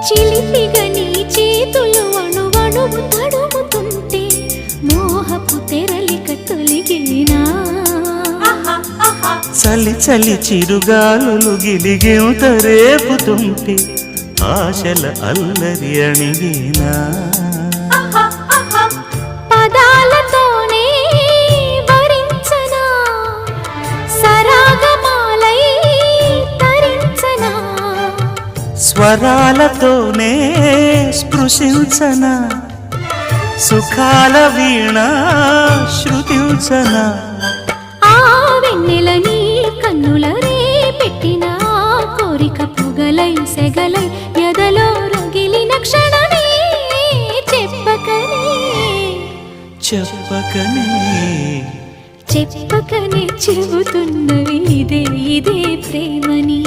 చిలిపిగా నీ చేతులు అణువణువు తడుముతుంటే మోహపు తెరలిక తొలిగేనా చలి చలి చిరుగాలులు గిలిగింత రేపుతుంటే ఆశల అల్లరి అణిగేనా పదాలతోనే వరించనా సరాగమాలై తరించనా స్వరాలతోనే స్పృశించనా సుఖాల వీణ శృతించనా ఆ వెన్నెల నీ కన్నుల రే పెట్టిన కోరిక పొగలై సెగలై ఎదలో రగిలిన క్షణమే చెప్పకనే చెప్పకనే చెప్పకనే చెబుతున్నవి ఇదే ఇదే ప్రేమని